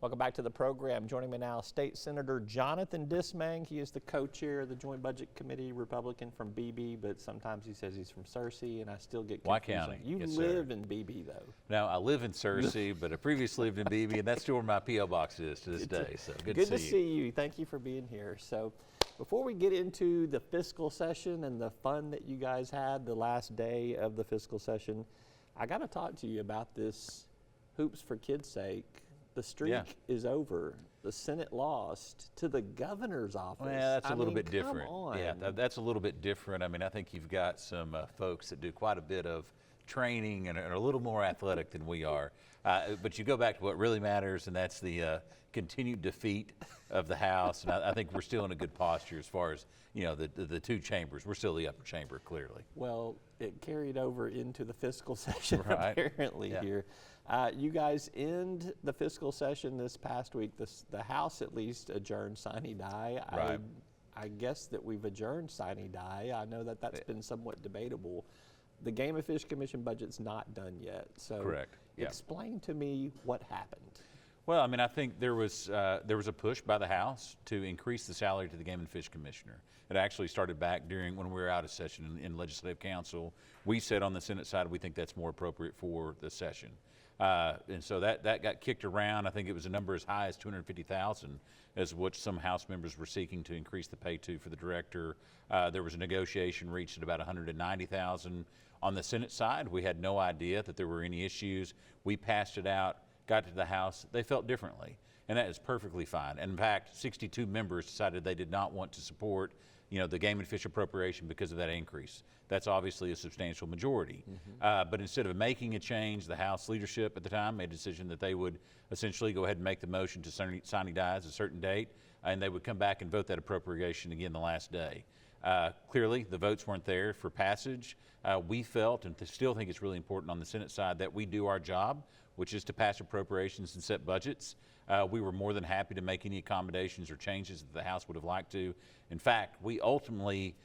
Welcome back to the program. Joining me now, State Senator Jonathan Dismang. He is the co-chair of the Joint Budget Committee, Republican from Beebe, but sometimes he says he's from Searcy, and I still get confused. White County. You Yes, live sir. in Beebe, though. No, I live in Searcy, but I previously lived in Beebe, and that's still where my P.O. box is to this day. So good to see you. Thank you for being here. So before we get into the fiscal session and the fun that you guys had the last day of the fiscal session, I got to talk to you about this Hoops for Kids' Sake. The streak is over. The Senate lost to the governor's office. Well, that's a little bit different. Come on. Yeah, that's a little bit different. I mean, I think you've got some folks that do quite a bit of training and are a little more athletic than we are. But you go back to what really matters, and that's the continued defeat of the House. And I think we're still in a good posture as far as, you know, the two chambers. We're still the upper chamber, clearly. Well, it carried over into the fiscal session apparently Yeah. here. You guys end the fiscal session this past week. The House at least adjourned sine die. Right. I guess that we've adjourned sine die. I know that that's been somewhat debatable. The Game and Fish Commission budget's not done yet. So Correct. Yeah. Explain to me what happened. Well, I mean, I think there was a push by the House to increase the salary to the Game and Fish Commissioner. It actually started back during when we were out of session in Legislative Council. We said on the Senate side we think that's more appropriate for the session. And so that got kicked around. I think it was a number as high as $250,000 as what some House members were seeking to increase the pay to for the director. There was a negotiation reached at about $190,000. On the Senate side, we had no idea that there were any issues. We passed it out, got to the House. They felt differently, and that is perfectly fine. And in fact, 62 members decided they did not want to support, you know, the Game and Fish appropriation because of that increase. That's obviously a substantial majority. But instead of making a change, the House leadership at the time made a decision that they would essentially go ahead and make the motion to sine die at a certain date, and they would come back and vote that appropriation again the last day. Clearly, the votes weren't there for passage. We felt and still think it's really important on the Senate side that we do our job, which is to pass appropriations and set budgets. We were more than happy to make any accommodations or changes that the House would have liked to. In fact, we ultimately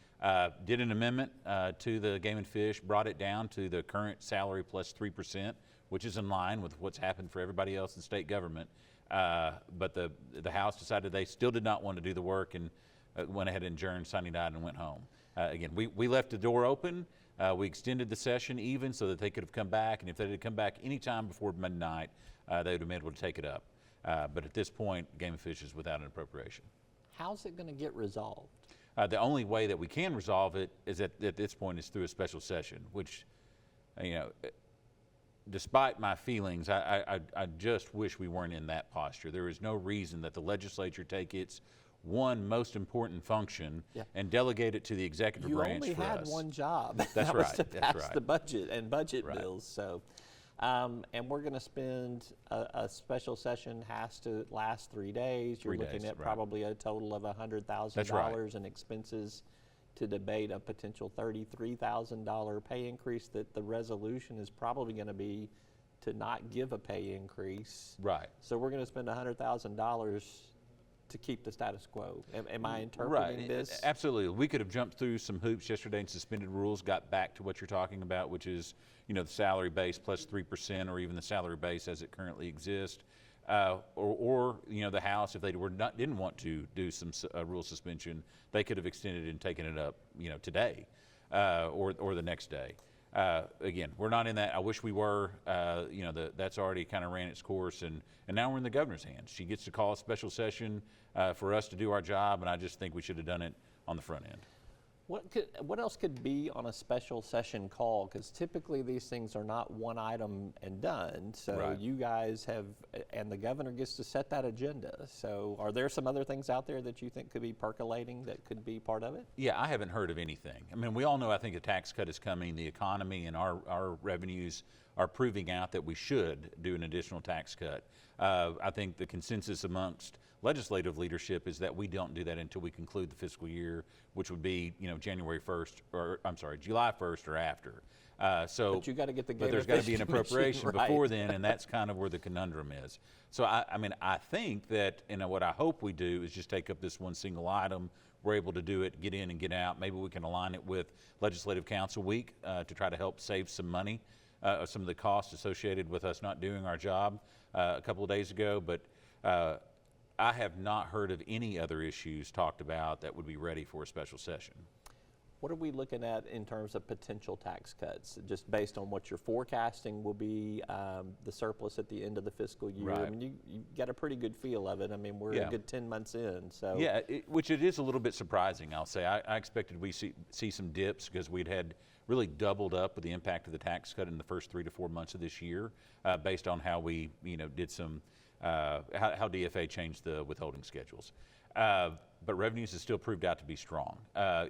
did an amendment to the Game and Fish, brought it down to the current salary plus 3%, which is in line with what's happened for everybody else in state government. But the House decided they still did not want to do the work and went ahead and adjourned, sine die, and went home. Again, we left the door open. We extended the session even so that they could have come back, and if they had come back any time before midnight, they would have been able to take it up. But at this point, Game and Fish is without an appropriation. How's it going to get resolved? The only way that we can resolve it is at this point is through a special session, which, you know, despite my feelings, I just wish we weren't in that posture. There is no reason that the legislature take its one most important function and delegate it to the executive branch for us. You only had one job. That's that right. was to That's pass right. the budget and budget Right. bills. So, and we're going to spend a special session has to last 3 days. You're 3 looking days, at right. probably a total of $100,000 That's right. in expenses to debate a potential $33,000 pay increase. That the resolution is probably going to be to not give a pay increase. Right. So we're going to spend $100,000 to keep the status quo. Am I interpreting this? Absolutely. We could have jumped through some hoops yesterday and suspended rules, got back to what you're talking about, which is, you know, the salary base plus 3% or even the salary base as it currently exists. Or you know, the House, if they didn't want to do some rule suspension, they could have extended it and taken it up, you know, today or the next day. Again, we're not in that. I wish we were. You know, that's already kind of ran its course, and now we're in the governor's hands. She gets to call a special session for us to do our job, and I just think we should have done it on the front end. What else could be on a special session call? Because typically these things are not one item and done. So Right. you guys have, and the governor gets to set that agenda. So are there some other things out there that you think could be percolating that could be part of it? Yeah, I haven't heard of anything. I mean, we all know, I think a tax cut is coming. The economy and our revenues are proving out that we should do an additional tax cut. I think the consensus amongst legislative leadership is that we don't do that until we conclude the fiscal year, which would be, you know, July 1st or after. But you got to get the But there's got to be an appropriation right. before then, and that's kind of where the conundrum is. So I mean, I think that, you know, what I hope we do is just take up this one single item. We're able to do it, get in and get out. Maybe we can align it with Legislative Council Week to try to help save some money, some of the costs associated with us not doing our job a couple of days ago. But I have not heard of any other issues talked about that would be ready for a special session. What are we looking at in terms of potential tax cuts, just based on what you're forecasting will be the surplus at the end of the fiscal year? Right. I mean, you got a pretty good feel of it. I mean, we're a good 10 months in, so. Yeah, which it is a little bit surprising, I'll say. I expected we see some dips because we'd had really doubled up with the impact of the tax cut in the first 3 to 4 months of this year, based on how we, did some, how DFA changed the withholding schedules. But revenues has still proved out to be strong,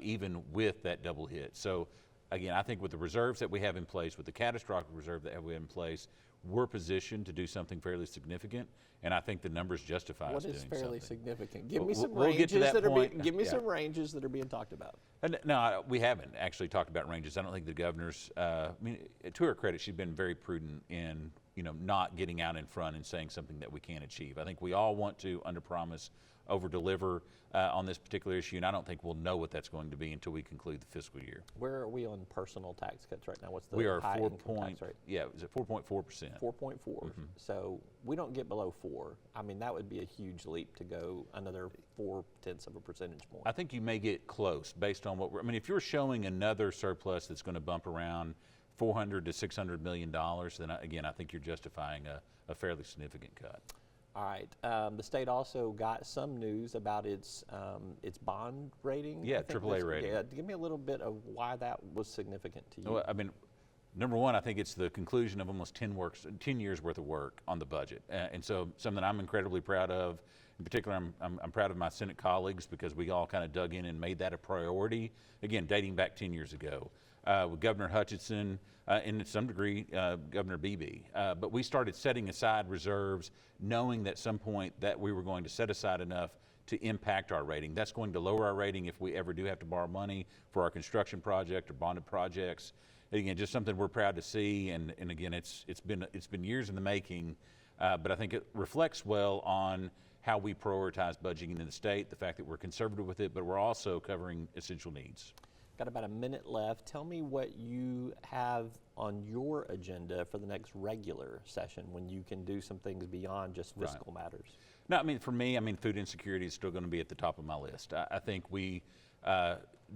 even with that double hit. So again, I think with the reserves that we have in place, with the catastrophic reserve that we have in place, we're positioned to do something fairly significant, and I think the numbers justify us doing something. What is fairly significant? Give me some We'll get to ranges that point. give me some ranges that are being talked about. No, we haven't actually talked about ranges. I don't think the governor's, to her credit, she's been very prudent in, not getting out in front and saying something that we can't achieve. I think we all want to underpromise, over-deliver on this particular issue, and I don't think we'll know what that's going to be until we conclude the fiscal year. Where are we on personal tax cuts right now? What's the We are high income tax rate? is it 4.4%? 4.4. So we don't get below 4. I mean, that would be a huge leap to go another 0.4 percentage point. I think you may get close based on what if you're showing another surplus that's going to bump around $400 to $600 million, then again, I think you're justifying a fairly significant cut. All right. The state also got some news about its bond rating. Yeah, I think AAA rating. Yeah, give me a little bit of why that was significant to you. Well, number one, I think it's the conclusion of almost 10 years worth of work on the budget, and so something I'm incredibly proud of. In particular, I'm proud of my Senate colleagues because we all kind of dug in and made that a priority. Again, dating back 10 years ago, with Governor Hutchinson, and to some degree Governor Beebe. But we started setting aside reserves, knowing that at some point that we were going to set aside enough to impact our rating. That's going to lower our rating if we ever do have to borrow money for our construction project or bonded projects. And again, just something we're proud to see. And again, it's been years in the making, but I think it reflects well on how we prioritize budgeting in the state, the fact that we're conservative with it, but we're also covering essential needs. Got about a minute left. Tell me what you have on your agenda for the next regular session when you can do some things beyond just fiscal matters. No, for me, food insecurity is still going to be at the top of my list. I think we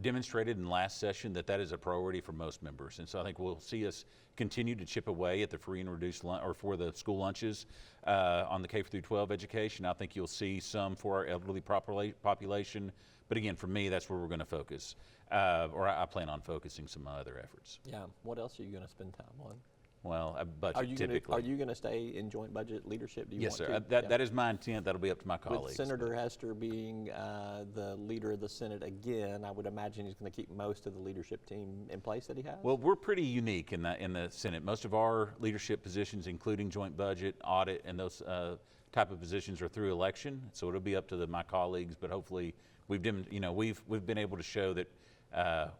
demonstrated in last session that is a priority for most members. And so I think we'll see us continue to chip away at the free and reduced lunch, or for the school lunches on the K through 12 education. I think you'll see some for our elderly population. But again, for me, that's where we're going to focus. Or I plan on focusing some other efforts. Yeah. What else are you going to spend time on? Well, a budget typically. Are you going to stay in joint budget leadership? Do you Yes, want sir. to? That is my intent. That'll be up to my colleagues. With Senator Hester being the leader of the Senate again, I would imagine he's going to keep most of the leadership team in place that he has? Well, we're pretty unique in the Senate. Most of our leadership positions, including joint budget, audit, and those type of positions are through election. So it'll be up to my colleagues, but hopefully we've been able to show that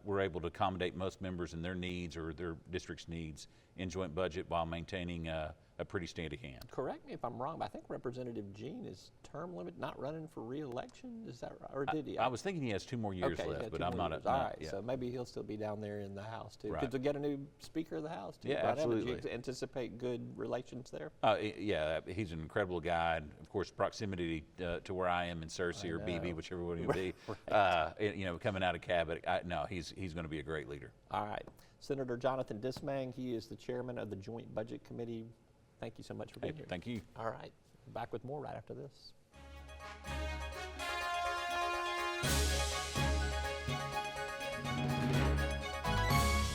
we're able to accommodate most members in their needs or their district's needs in joint budget while maintaining a pretty steady hand. Correct me if I'm wrong, but I think Representative Jean is term limit, not running for re-election. Is that right? Or did he? I was thinking he has 2 more years left, but I'm not. All right, so maybe he'll still be down there in the House too. Right. Could we get a new Speaker of the House too? Yeah, right? absolutely. Do you anticipate good relations there? Yeah, he's an incredible guy. And of course, proximity to where I am in Searcy or Beebe, whichever one it would be. Right. Coming out of Cabot, he's going to be a great leader. All right. Senator Jonathan Dismang, he is the chairman of the Joint Budget Committee. Thank you so much for being here. Thank you. All right. Back with more right after this.